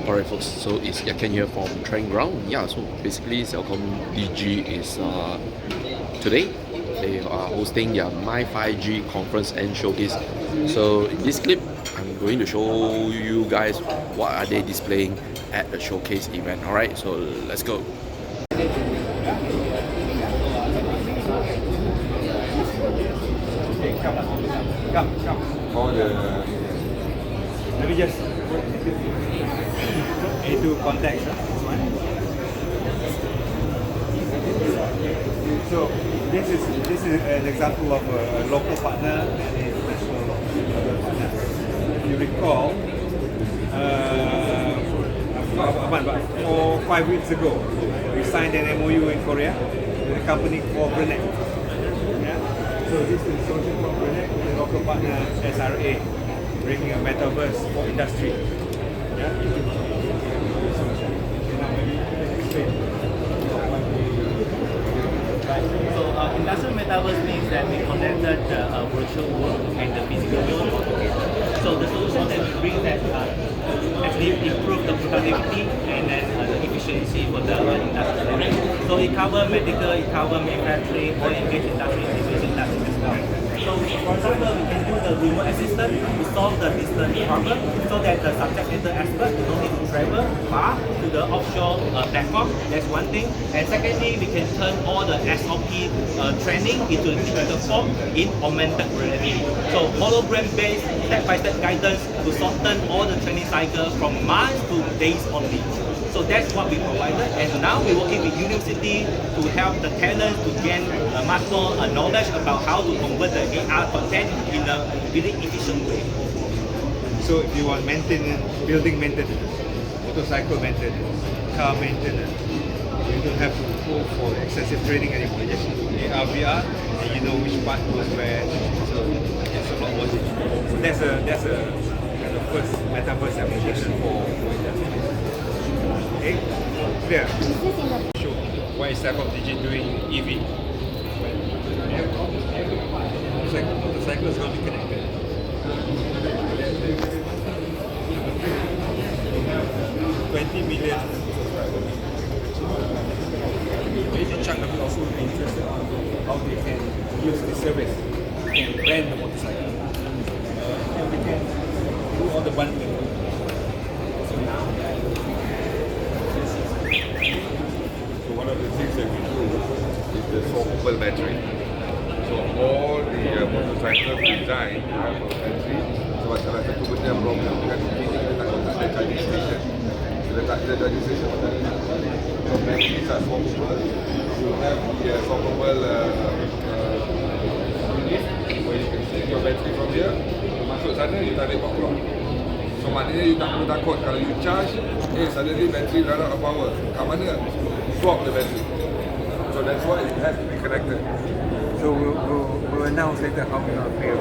Alright folks, so it's Yat Kean here from Training Ground. Yeah, so basically CelcomDigi is today they are hosting their MY5G Conference and Showcase. So in this clip, I'm going to show you guys what are they displaying at the showcase event. Alright, so let's go. Come. All the. Let me just into context. So this is an example of a local partner and an international partner. If you recall, about 5 weeks ago, we signed an MOU in Korea with a company called Brenet. Yeah? So this is social from Brenet with a local partner SRA, bringing a metaverse for industry. Yeah? So industrial metaverse means that we connected the virtual world and the physical world all together. So the solution that we bring that actually improve the productivity and then the efficiency for the industry. So it covers medical, it covers manufacturing, oil and gas industry, and defense industry as well. So for example, we can do the remote assistant to solve the distance problem so that the subject matter expert do not need to travel far to the offshore platform. That's one thing. And secondly, we can turn all the SOP training into a digital form in augmented reality. So hologram-based step-by-step guidance to shorten all the training cycle from months to days only. So that's what we provided, and now we're working with university to help the talents to gain much more knowledge about how to convert the AR content in a really efficient way. So if you want maintenance, building maintenance, motorcycle maintenance, car maintenance, you don't have to go for excessive training anymore. You just AR, VR, and you know which part goes where. So it's a lot more digital. So that's a kind of first metaverse application for industry. Okay, clear. Show what is CelcomDigi doing EV. Motorcycle is going to be connected. 20 million subscribers. Major chunk of it also will be interested on how they can use this service. We can brand the motorcycle. And we can do all the bundling. So now, one of the things that we do is the swappable battery. So all the motorcycles designed have a battery. Sebab salah satu benda problem dengan ini kita takut tak ada charging station. Bila tak ada charging station macam ni. So batteries are swappable. You have the swappable unit where you can stick your battery from here. Masuk sana, you tarik bawa keluar. So maknanya you tak perlu takut kalau you charge, suddenly battery run out of power. Kat mana? Swap the battery. So that's why it has to be connected. So we'll announce later how we're going to pay.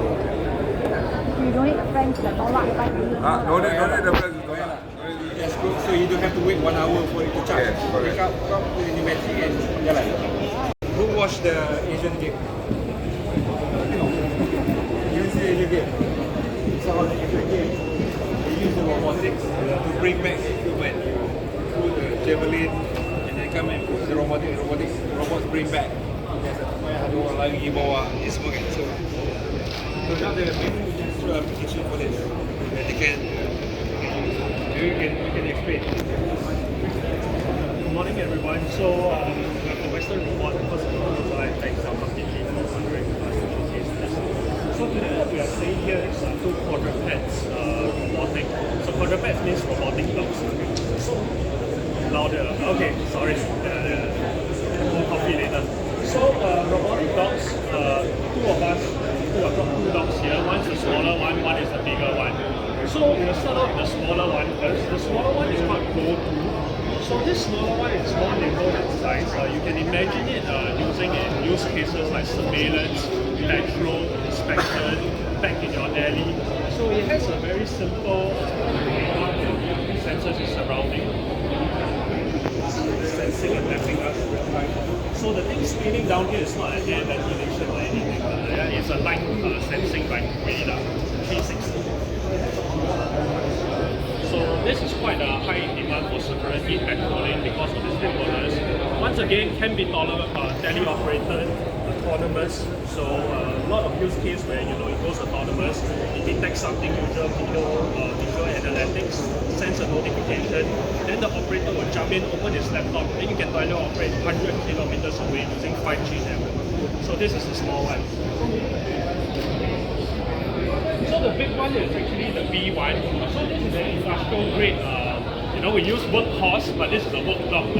You don't need a friend to the dollar like No need the friends to dollar. That's good. So you don't have to wait 1 hour for it to charge. Yes, correct. Pick up the new battery and jalan. Who watched the Asian game? You see the Asian game? So on the Asian game, they use the robotics to bring back equipment. Through the javelin and then come and put the robots bring back. Ada orang lagi bawa ni semua kan. So now they have made an industrial application for this. That they can we can explain. Good morning, everyone. So, the Western Robot, first of all, thanks CelcomDigi for honoring us to showcase this. So today what we are saying here is two quadrupeds robotic. So quadrupeds means robotic dogs. So louder. Okay, sorry. More coffee later. So robotic dogs, two of us, two dogs here. One's the smaller one, one is the bigger one. So we'll start off with the smaller one first. The smaller one is called Go-To. So this smaller one is more nimble in size. You can imagine it using in use cases like surveillance, patrol, inspection, back in your alley. So it has a very simple sensors in surrounding, sensing and mapping us. So the thing spinning down here is not an air ventilation or anything. It's a light sensing like radar, 360. So this is quite a high demand for security backcalling because of its networkers. Once again, can be teleoperated, autonomous. So a lot of use case where it goes autonomous, it detects something visual analytics, sends a notification, then the operator will jump in, open his laptop, then you can teleoperate 100 kilometers away using 5G network. So this is a small one. So the big one is actually the B1. So this is an industrial grade. We use workhorse, but this is a work dog.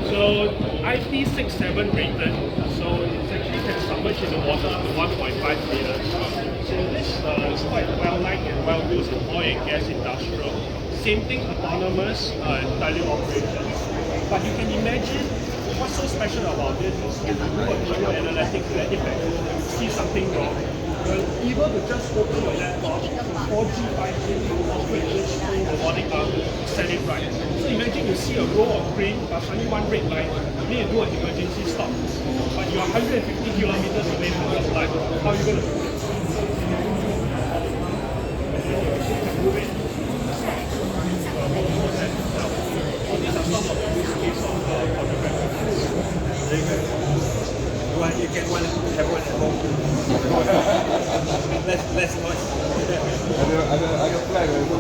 So IP67 rated. So it actually can submerge in the water up to 1.5 meters. So this is quite well liked and well used in oil and gas industrial. Same thing, autonomous and teleoperations. But you can imagine what's so special about this is if you do a video analytics and if you see something wrong, you're able to just open your laptop, 4G, 5G, operate this full robotic arm, set it right. So imagine you see a row of green, but suddenly one red light, you need to do an emergency stop. But you're 150 kilometers away from your flight. How are you going to do it? Move it. So these are some of the use cases of photography. You can have one at home. less noise. Ada flag also.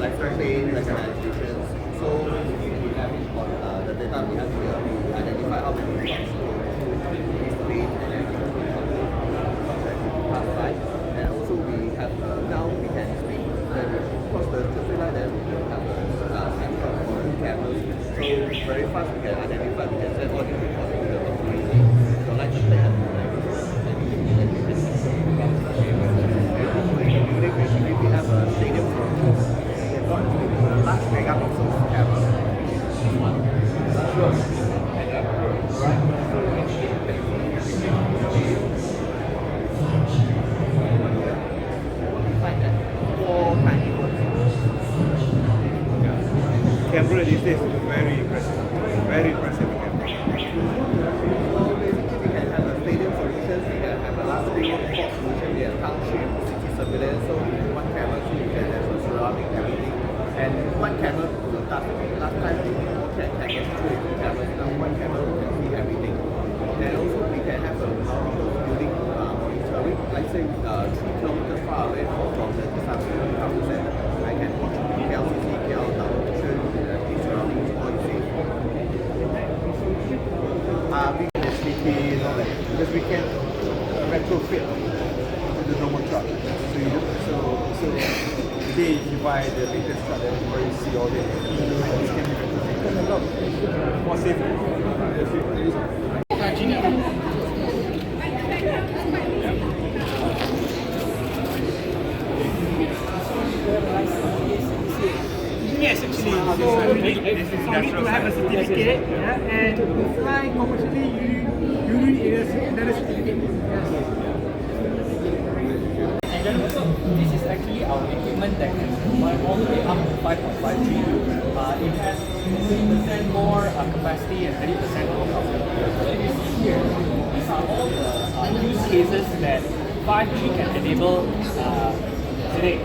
Like traffic recognitions. So we have the data we have here, we identify how many trucks is paid pass by, and also we have now we can speak. Then across the traffic light, then we have sensor or cameras. So very fast we can identify, we can send all the reports to the authority. So like the plan, basically we have a stadium for they've got a large megapixel camera. This one. Sure. Right. We find that 4 tiny ones. Camera these days is very impressive. Very impressive camera. So basically we can have a stadium solution, we can have a large scale port solution, we have township, city surveillance, so one camera so you can have a surrounding everything. And one camera will start last time we can get 2 cameras, now one camera will can see everything. And also we can have a multiple building monitoring, like say 3 kilometers far away from the disaster recovery center. I can watch KLCC, KL Tower, the surroundings all safe. We can SVP and all that because we can retrofit to the normal truck. So today if you buy the latest truck, everybody see all that. This can be retrofitted a lot more safely. Yes, actually. So for me to have a certificate, and to fly commercially, you need another certificate. Yes. And also, this is actually our equipment that can fly all the way up to 5.5G. It has 50% more capacity and 30% more power. So if you see here, these are all the use cases that 5G can enable today.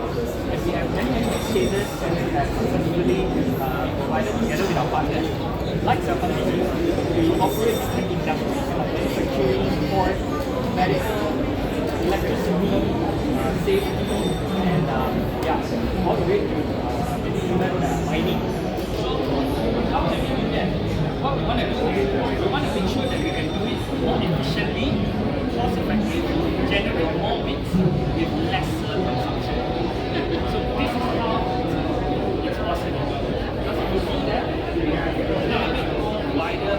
And we have many use cases that we have successfully provided together with our partners. Like CelcomDigi, we operate different industries like manufacturing, port, medical, electricity, safety, and all the way to even mining. So how can we do that? What we want to do is we want to make sure that we can do it more efficiently, cost effectively, generate more bits with lesser consumption. So this is how it's possible. Because if you see that, we have a bit wider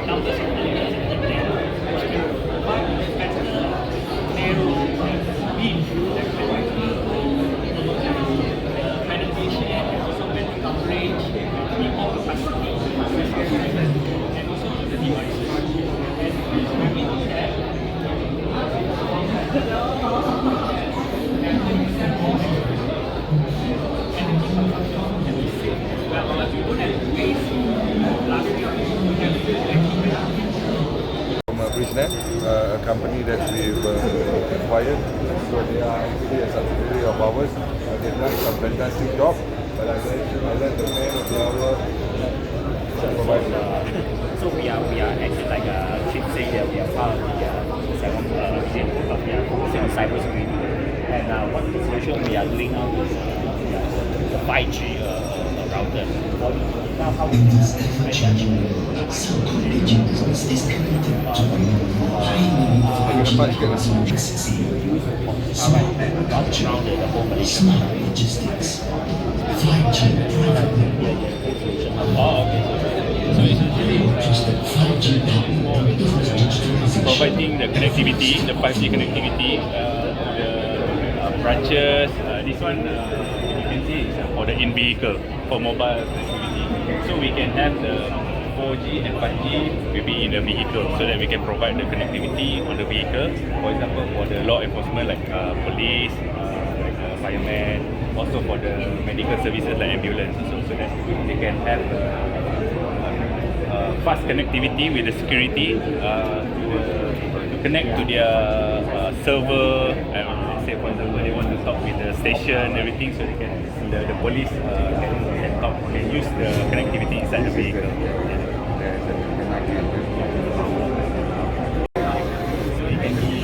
numbers of layers in there, which can provide better narrow beam that can actually penetration and also better coverage, more capacity, and also the devices. And when we do that, From BridgeNet, a company that we've acquired. So they are actually a subsidiary of ours. They've done some fantastic job. But I let the man of the hour supervise it. So we are actually like Chip say that we are part of the Celcom of the cybersecurity. And one of the solution we are doing now is the 5G router. Now how we CelcomDigi business is committed to bring high-level smart logistics, 5G private network. So essentially, 5G network providing the connectivity, the 5G connectivity, the branches. This one you can see is for the in-vehicle, for mobile connectivity. So we can have the 4G and 5G maybe in the vehicle, so that we can provide the connectivity on the vehicle. For example, for the law enforcement like police, firemen, also for the medical services like ambulance, so that they can have fast connectivity with the security to connect to their server. Let's say for example they want to talk with the station, everything, so they can the police can use the connectivity inside the vehicle. So it can be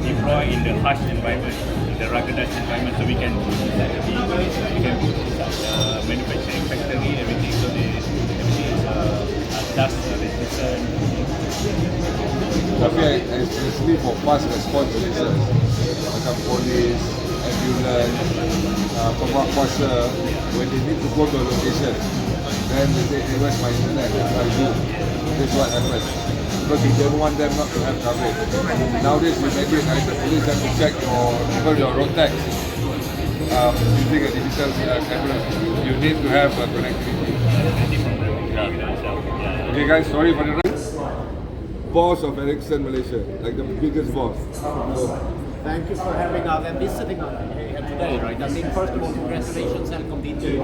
deployed in the harsh environment, in the ruggedized environment, so we can inside the vehicle, we can put inside the manufacturing factory, everything, so everything is dust resistant. Tapi especially for fast response services macam polis, ambulance, pembuat kuasa, when they need to go to a location, then they say, hey, where's my internet? What do I do? This is what happens. Because you don't want them not to have coverage. Nowadays, you imagine, the police have to check your road tax using a digital camera. You need to have connectivity. Okay guys, sorry for the boss of Ericsson Malaysia, like the biggest boss. So, thank you for having us and visiting us here today, right? I think first of all, congratulations CelcomDigi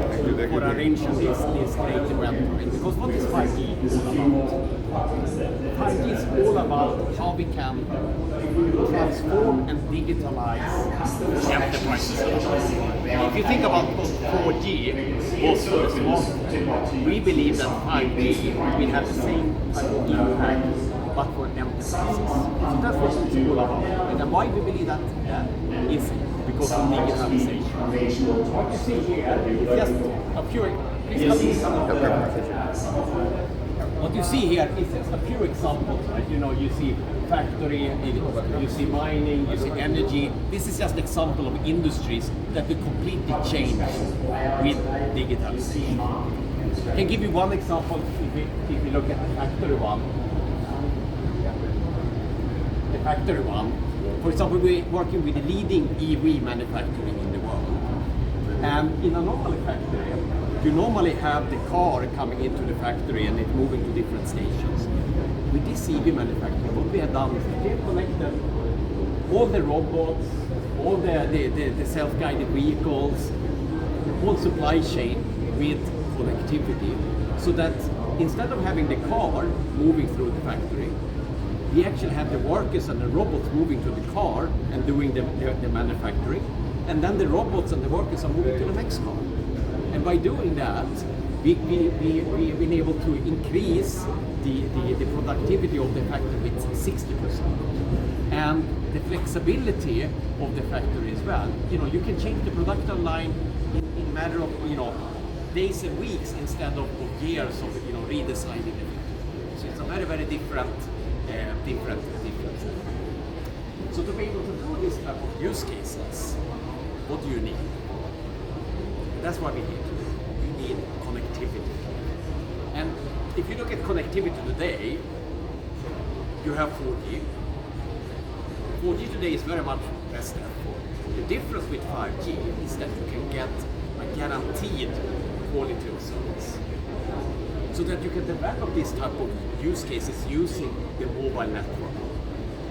for arranging this great event. Right? Because what is 5G all about? 5G is all about how we can transform and digitalize enterprises. If you think about what 4G was for a smartphone, we believe that 5G will have the same type of impact but for enterprises. So that's what it's all about. And why we believe that is because of digitalization. What you see here is just a few. What you see here is just a few examples, right? You know, you see factory, you see mining, you see energy. This is just an example of industries that will completely change with digitalization. I can give you one example if you look at the factory one. For example, we're working with the leading EV manufacturing in the world. And in a normal factory, you normally have the car coming into the factory and it's moving to different stations. With this EV manufacturing, what we have done is we have connected all the robots, all the self-guided vehicles, the whole supply chain with connectivity, so that instead of having the car moving through the factory, we actually have the workers and the robots moving to the car and doing the manufacturing, and then the robots and the workers are moving to the next car. And by doing that, we've been able to increase the productivity of the factory with 60%. And the flexibility of the factory as well. You know, you can change the production line in a matter of, days and weeks instead of years of, redesigning the factory. So it's a very, very different. So to be able to do this type of use cases, what do you need? That's why we're here today. We need connectivity. And if you look at connectivity today, you have 4G. 4G today is very much best than 4G. The difference with 5G is that you can get a guaranteed quality of service. So that you can develop this type of use cases using the mobile network.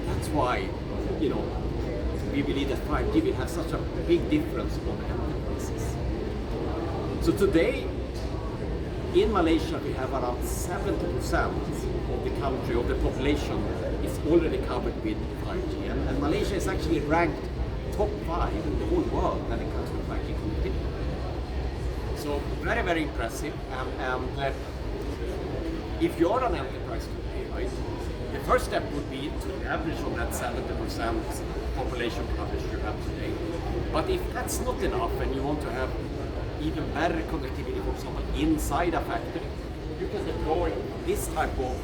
That's why, we believe that 5G will have such a big difference on enterprises. So today, in Malaysia, we have around 70% of the country, of the population, is already covered with 5G. And And Malaysia is actually ranked top 5 in the whole world when it comes to 5G connectivity. So very, very impressive. And if you're an enterprise today, right, the first step would be to leverage on that 70% population coverage you have today. But if that's not enough and you want to have even better connectivity, for example, inside a factory, you can deploy this type of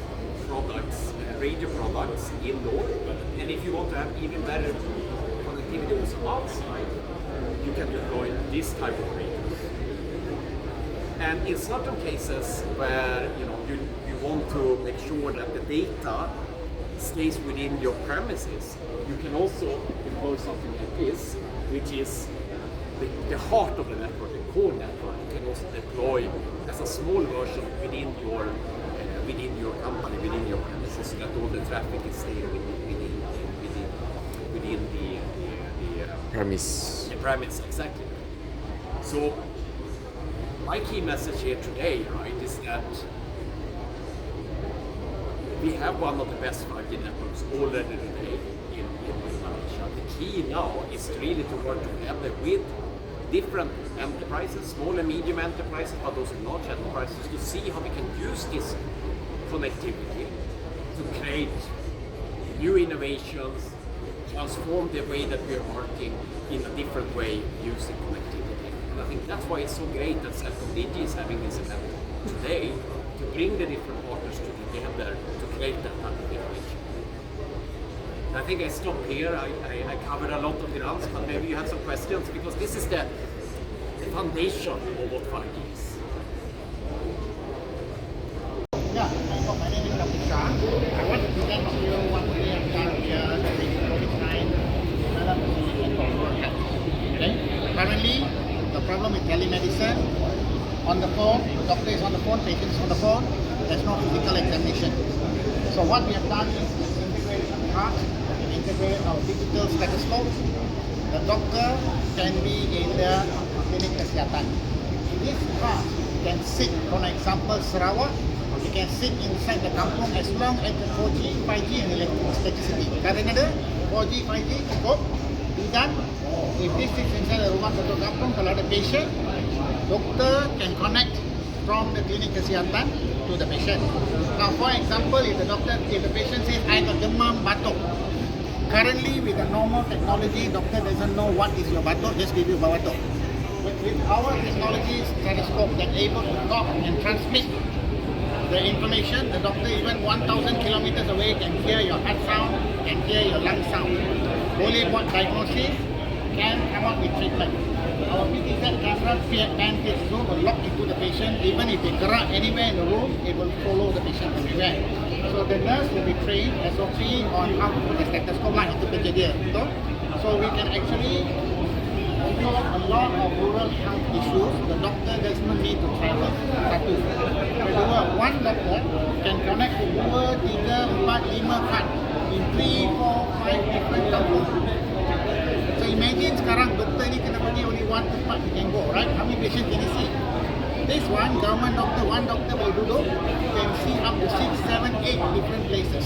products, radio products indoor. And if you want to have even better connectivity also outside, you can deploy this type of radios. And in certain cases where you want to make sure that the data stays within your premises, you can also deploy something like this, which is the heart of the network, the core network. You can also deploy as a small version within your company, within your premises, so that all the traffic is staying within the premise. The premise, exactly. So my key message here today, right, is that we have one of the best 5G networks already today in Malaysia. The key now is really to work together with different enterprises, small and medium enterprises, but also large enterprises, to see how we can use this connectivity to create new innovations, transform the way that we are working in a different way using connectivity. And I think that's why it's so great that CelcomDigi is having this event today, to bring the different partners together to create that type of innovation. And I think I stop here. I covered a lot of grounds, but maybe you have some questions, because this is the foundation of what 5G is. Yeah, my name is Dr. Shah. I want to present to you what we have done here to design develop a solution for rural health. Okay? Currently, the problem with telemedicine, on the phone, the doctor is on the phone, patient is on the phone, there's no physical examination. So what we have done is integrate a cart, integrate our digital stethoscope. The doctor can be in the clinic kesihatan. This cart can sit, for example, Sarawak, you can sit inside the kampung as long as the 4G, 5G and electricity. Kadang ada 4G, 5G cukup, dan if this is inside the rumah satu kampung, kalau ada patient, doctor can connect from the clinic kesihatan to the patient. Now, for example, if the patient says, I got demam, batuk. Currently, with the normal technology, doctor doesn't know what is your batuk, just give you batuk. But with our technology stethoscope that able to talk and transmit the information, the doctor even 1,000 kilometers away can hear your heart sound, can hear your lung sound. Boleh buat diagnosis, can come up with treatment. Our PTZ camera pan this room will lock into the patient. Even if they gerak anywhere in the room, it will follow the patient everywhere. So the nurse will be trained SOP on how to put the stethoscope lah, itu kerja dia. Betul? So we can actually solve a lot of rural health issues. The doctor does not need to travel. Satu. Kedua, one doctor can connect to 2, 3, 4, 5 card in 3, 4, 5 different countries. So imagine sekarang doktor ni kena pergi only one tempat he can go, right? How many patients can he see? This one, government doctor, one doctor boleh duduk, can see up to 6, 7, 8 different places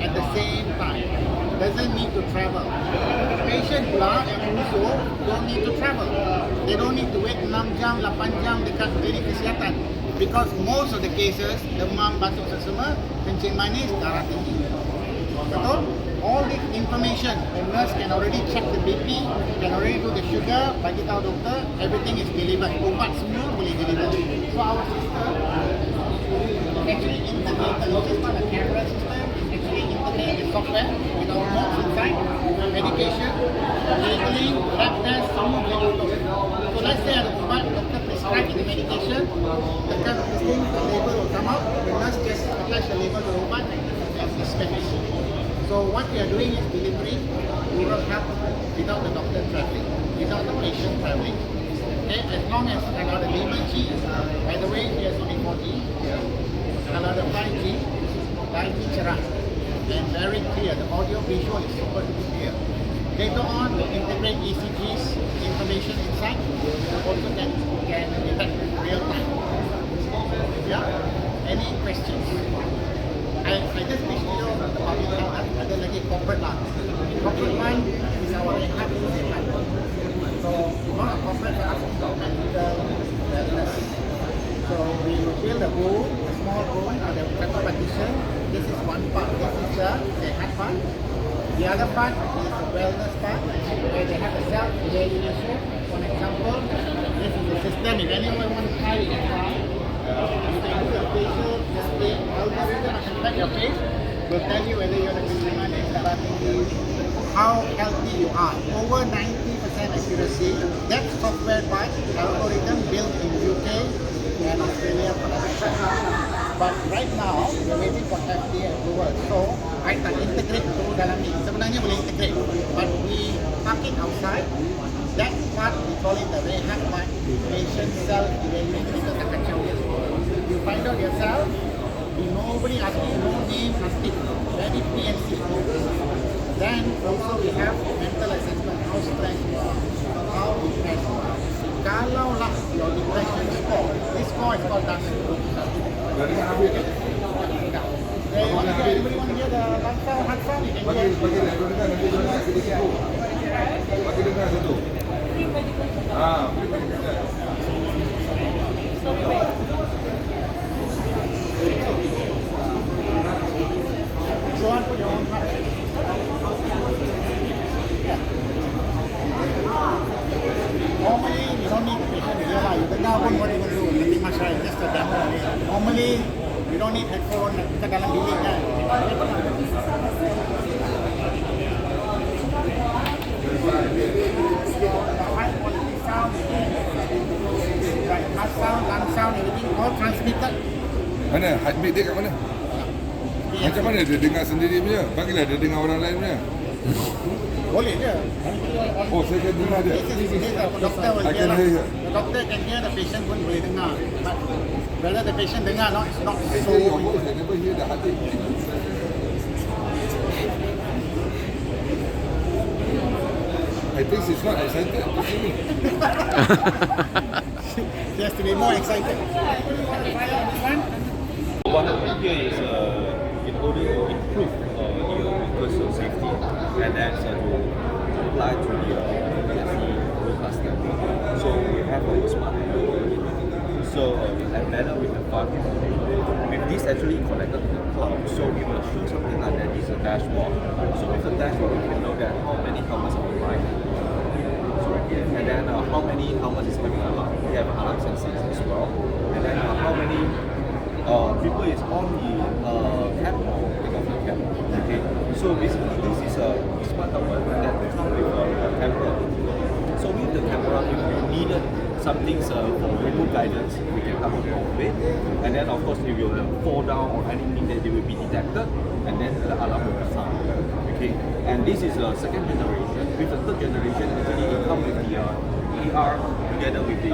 at the same time. Doesn't need to travel. Patient pula yang usul don't need to travel. They don't need to wait 6 jam, 8 jam dekat klinik kesihatan. Because most of the cases, demam, batuk sesama, kencing manis, darah tinggi. Betul? All this information, the nurse can already check the BP, can already do the sugar, bagi tahu doktor, everything is delivered. Ubat semua boleh deliver. So our system actually integrated, this is not a camera system, it's actually integrated with software, with our notes inside, medication, labeling, lab test, semua boleh upload. So let's say ada ubat, doktor prescribe the medication, tekan this thing, the label will come out, the nurse just attach the label to the ubat, and dispense. So what we are doing is delivering rural health without the doctor traveling, without the patient traveling. Okay, as long as kalau ada 5G, by the way, there's only 4G. Kalau ada 5G, 5G cerah and very clear. The audio visual is super clear. Later on, we'll integrate ECG's information inside. Also can detect real time. Yeah. Any questions? I just wish you know the public health ada lagi corporate lah. Corporate build a room, a small room, or the paper partition. This is one part. This is the heart part. The other part is the wellness part, where they have a self-evaluation. For example, this is the system. If anyone wants to try it, you can do a facial display algorithm and track your face. Will tell you whether you're a consumer, how healthy you are. Over 90% accuracy. That software part algorithm built in UK and Australia. But right now, we're waiting for FDA approval. So, I tak integrate tu dalam ni. Sebenarnya boleh integrate, but we park it outside. That part, we call it the rehab part, patient self-evaluation. Kita tak kacau dia. You find out yourself, nobody asking, no name, nothing. Very PNC. Then also we have mental assessment, how stressed you are, how depressed you are. Kalau lah your depression score, this score is called DAS. Anybody want to hear the lung sound, heart sound? You can hear. Bagi dengar satu. Go on, put your own heart. Normally, you don't need patient ear. You dengar pun what you will do. Nothing much, right? Just a demo. Normally, you don't need headphone. Kita dalam bilik kan. High quality sound, like heart sound, lung sound, everything all transmitted. Mana? Heartbeat dia kat mana? Macam mana dia dengar sendiri punya? Bagilah dia dengar orang lain punya. Boleh je. Oh, saya kan dengar dia. Doktor will hear. The doctor can hear, the patient pun boleh dengar. But whether the patient dengar or not, it's not so. I never hear the heartbeat. I think she's not excited to see me. She has to be more excited. What happened here is in order to improve your personal safety and then to apply to the PSC cluster. So we have a smart home. So embedded with the fund. With this actually connected to the cloud, so we will show something like that is a dashboard. So with the dashboard, we can know that how many helmets are online. And then how many helmets is having alarm. We have alarm sensors as well. And then how many people is on the cab or take off the cab. Okay. So basically this is a smart helmet that is not with a camera. So with the camera, if you needed some things for remote guidance, we can come up with it. And then of course if you fall down or anything, that they will be detected and then the alarm will sound. Okay. And this is a second generation. With the third generation, actually it comes with the AR together with the,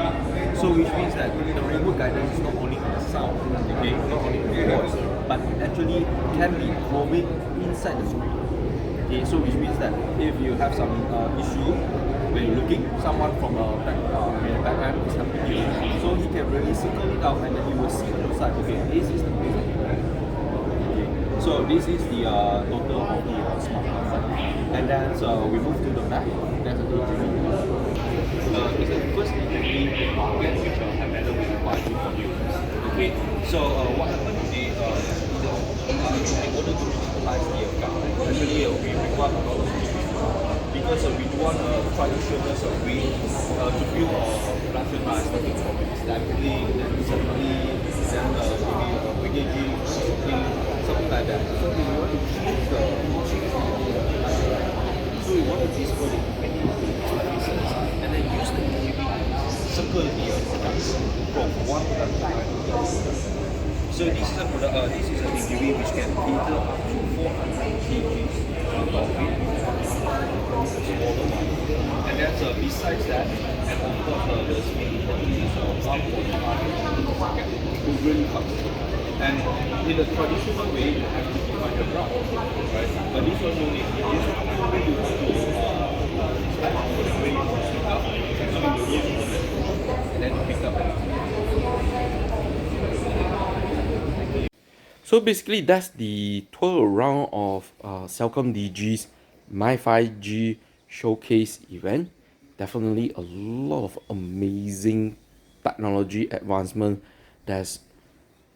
so which means that the remote guidance is not only on the sound, okay, not only on the voice, but it actually can be moving inside the screen. Okay, so which means that if you have some issue when you're looking, someone from a background is helping you, so he can really circle it out and then you will see on the side, okay, this is the place. Okay, so this is the total of the smart helmet. And then we move to the back. That's a it's the first degree get which have better with the 5G for you. Okay, so what happened today? In order to utilize the account, actually we require a lot of because we do want to try to show us a way to build our production line starting from assembly, then assembly, then maybe packaging, something like that. So we want to change the so we want to display the pieces and then use the UV circle the product from one product to another. So this is a product. This is a UV which can cater up to 400 kg of weight, smaller one. And then besides that, and on top the speed is 1.5 to really fast. And in the traditional way, you have to define the ground, right? But this one no need. You just when you want to when you want to pick up, so you will use it and then pick up. So basically, that's the tour around of CelcomDigi's MY5G Showcase event. Definitely a lot of amazing technology advancement that's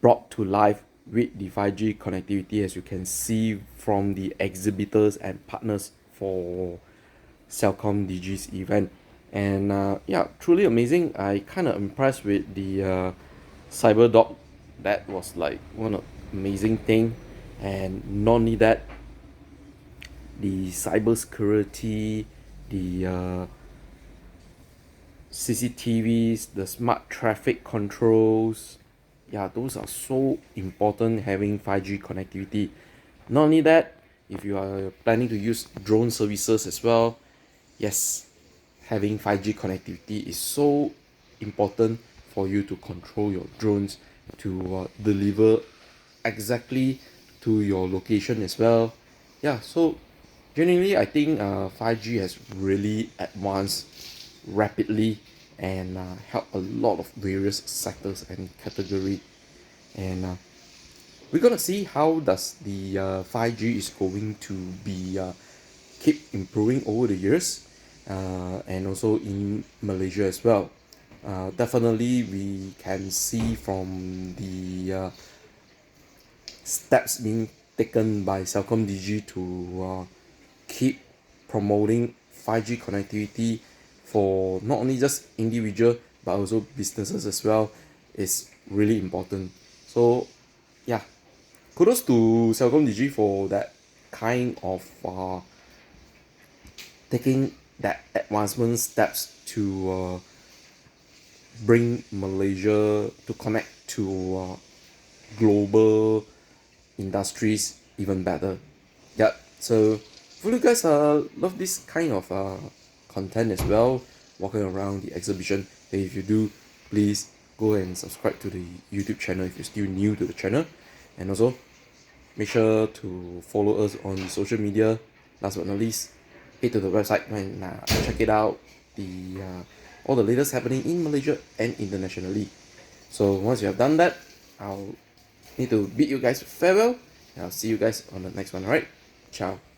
brought to life with the 5G connectivity, as you can see from the exhibitors and partners for CelcomDigi's event. And yeah, truly amazing. I kind of impressed with the cyber dog. That was like one of amazing thing. And not only that, the cyber security, the CCTVs, the smart traffic controls, yeah, those are so important having 5G connectivity. Not only that, if you are planning to use drone services as well, yes, having 5G connectivity is so important for you to control your drones, to deliver exactly to your location as well. Yeah, so generally I think 5G has really advanced rapidly and helped a lot of various sectors and category. And we're gonna see how does the 5G is going to be keep improving over the years, and also in Malaysia as well. Definitely we can see from the steps being taken by CelcomDigi to keep promoting 5G connectivity for not only just individual but also businesses as well is really important. So yeah, kudos to CelcomDigi for that kind of taking that advancement steps to bring Malaysia to connect to global industries even better. Yeah, so if you guys love this kind of content as well, walking around the exhibition, then if you do, please go and subscribe to the YouTube channel if you're still new to the channel, and also make sure to follow us on social media. Last but not least, head to the website and check it out, the all the latest happening in Malaysia and internationally. So once you have done that, I'll need to bid you guys farewell, and I'll see you guys on the next one. Alright, ciao.